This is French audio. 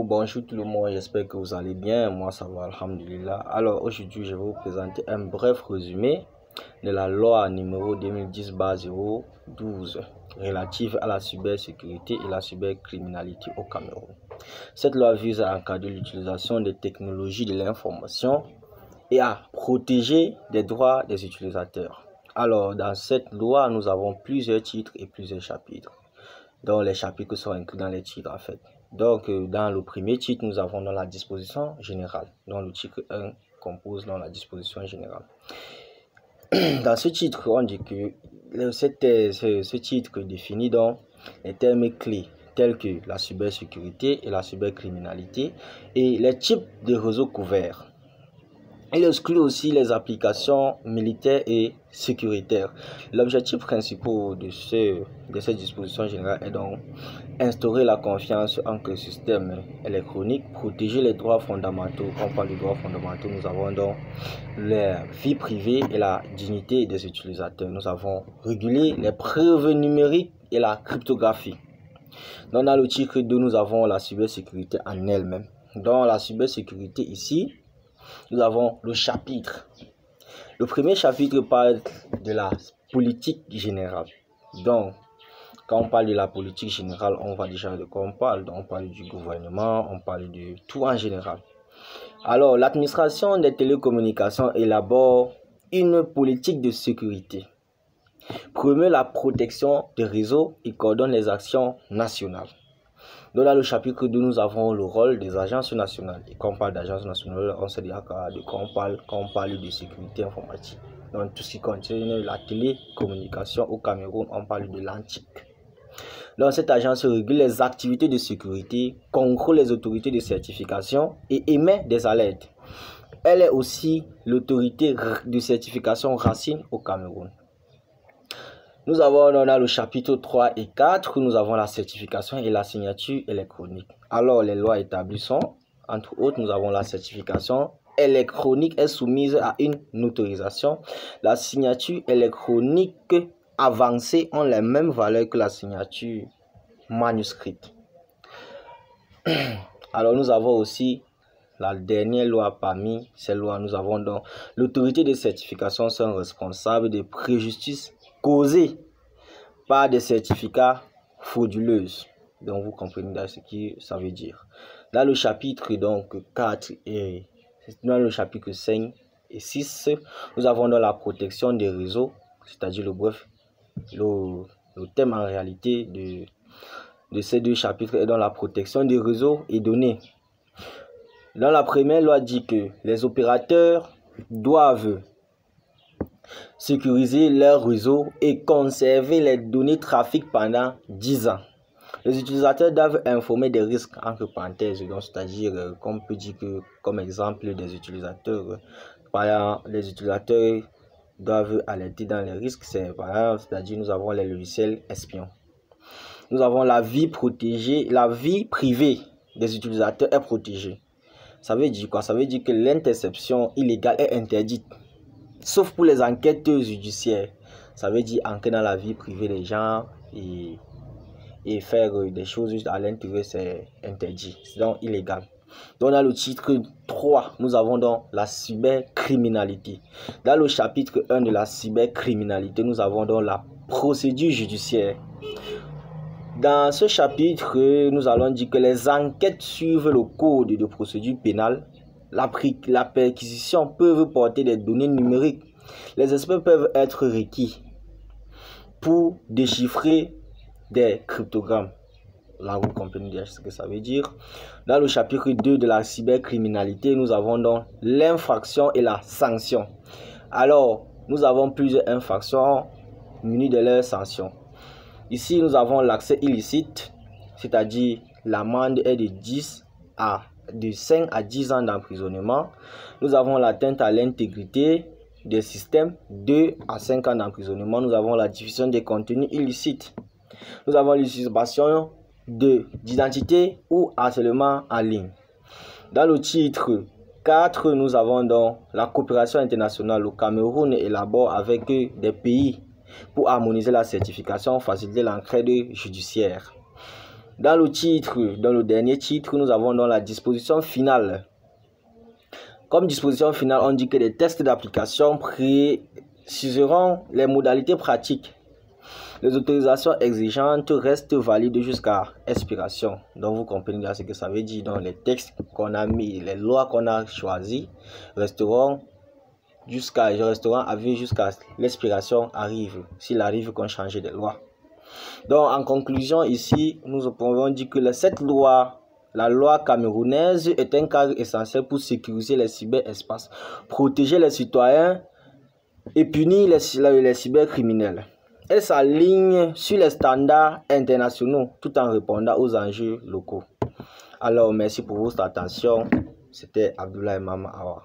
bonjour tout le monde, j'espère que vous allez bien. Moi ça va, alhamdulillah. Alors aujourd'hui je vais vous présenter un bref résumé de la loi numéro 2010/012 relative à la cybersécurité et la cybercriminalité au Cameroun. Cette loi vise à encadrer l'utilisation des technologies de l'information et à protéger les droits des utilisateurs. Alors dans cette loi nous avons plusieurs titres et plusieurs chapitres, dont les chapitres sont inclus dans les titres en fait. Donc, dans le premier titre, nous avons dans la disposition générale, dont le titre 1 compose dans la disposition générale. Dans ce titre, on dit que ce titre définit donc les termes clés tels que la cybersécurité et la cybercriminalité et les types de réseaux couverts. Il exclut aussi les applications militaires et sécuritaires. L'objectif principal de cette disposition générale est donc instaurer la confiance entre les systèmes électroniques, protéger les droits fondamentaux. Quand on parle de droits fondamentaux, nous avons donc la vie privée et la dignité des utilisateurs. Nous avons régulé les preuves numériques et la cryptographie. Donc, dans le titre 2, nous avons la cybersécurité en elle-même. Dans la cybersécurité ici, nous avons le chapitre. Le premier chapitre parle de la politique générale. Donc, quand on parle de la politique générale, on voit déjà de quoi on parle. Donc, on parle du gouvernement, on parle de tout en général. Alors, l'administration des télécommunications élabore une politique de sécurité, promeut la protection des réseaux et coordonne les actions nationales. Donc, dans le chapitre 2, nous avons le rôle des agences nationales. Et quand on parle d'agences nationales, on sait déjà de quoi on parle quand on parle de sécurité informatique. Donc, tout ce qui concerne la télécommunication au Cameroun, on parle de l'ANTIC. Donc, cette agence régule les activités de sécurité, contrôle les autorités de certification et émet des alertes. Elle est aussi l'autorité de certification Racine au Cameroun. Nous avons dans le chapitre 3 et 4, nous avons la certification et la signature électronique. Alors, les lois établies sont, entre autres, nous avons la certification électronique est soumise à une autorisation. La signature électronique avancée ont les mêmes valeurs que la signature manuscrite. Alors, nous avons aussi la dernière loi parmi ces lois. Nous avons donc l'autorité de certification sont responsables des préjudices causés par des certificats frauduleux. Donc, vous comprenez ce que ça veut dire. Dans le chapitre donc 4 et dans le chapitre 5 et 6, nous avons dans la protection des réseaux, c'est-à-dire le thème en réalité de ces deux chapitres est dans la protection des réseaux et données. Dans la première loi dit que les opérateurs doivent sécuriser leur réseau et conserver les données trafic pendant 10 ans. Les utilisateurs doivent informer des risques entre parenthèses, c'est-à-dire qu'on peut dire que comme exemple des utilisateurs, par exemple, les utilisateurs doivent alerter dans les risques, c'est-à-dire nous avons les logiciels espions. Nous avons la vie protégée, la vie privée des utilisateurs est protégée. Ça veut dire quoi? Ça veut dire que l'interception illégale est interdite, sauf pour les enquêtes judiciaires. Ça veut dire enquêter dans la vie privée des gens et faire des choses juste à l'intérieur, c'est interdit, c'est donc illégal. Donc dans le titre 3, nous avons donc la cybercriminalité. Dans le chapitre 1 de la cybercriminalité, nous avons donc la procédure judiciaire. Dans ce chapitre, nous allons dire que les enquêtes suivent le code de procédure pénale. La perquisition peuvent porter des données numériques. Les experts peuvent être requis pour déchiffrer des cryptogrammes. Là, vous comprenez déjà ce que ça veut dire. Dans le chapitre 2 de la cybercriminalité, nous avons donc l'infraction et la sanction. Alors, nous avons plusieurs infractions munies de leurs sanctions. Ici, nous avons l'accès illicite, c'est-à-dire l'amende est de 5 à 10 ans d'emprisonnement. Nous avons l'atteinte à l'intégrité des systèmes, 2 à 5 ans d'emprisonnement. Nous avons la diffusion des contenus illicites. Nous avons l'usurpation d'identité ou harcèlement en ligne. Dans le titre 4, nous avons donc la coopération internationale. Le Cameroun élabore avec des pays pour harmoniser la certification, faciliter l'entraide judiciaire. Dans le titre, dans le dernier titre, nous avons dans la disposition finale. Comme disposition finale, on dit que les tests d'application préciseront les modalités pratiques. Les autorisations exigeantes restent valides jusqu'à expiration. Donc vous comprenez bien ce que ça veut dire. Donc les textes qu'on a mis, les lois qu'on a choisies resteront à vie jusqu'à l'expiration arrive. S'il arrive qu'on change de loi. Donc en conclusion ici, nous pouvons dire que cette loi, la loi camerounaise, est un cadre essentiel pour sécuriser les cyberespaces, protéger les citoyens et punir les cybercriminels. Elle s'aligne sur les standards internationaux tout en répondant aux enjeux locaux. Alors merci pour votre attention. C'était Abdoulaye Mama Awa.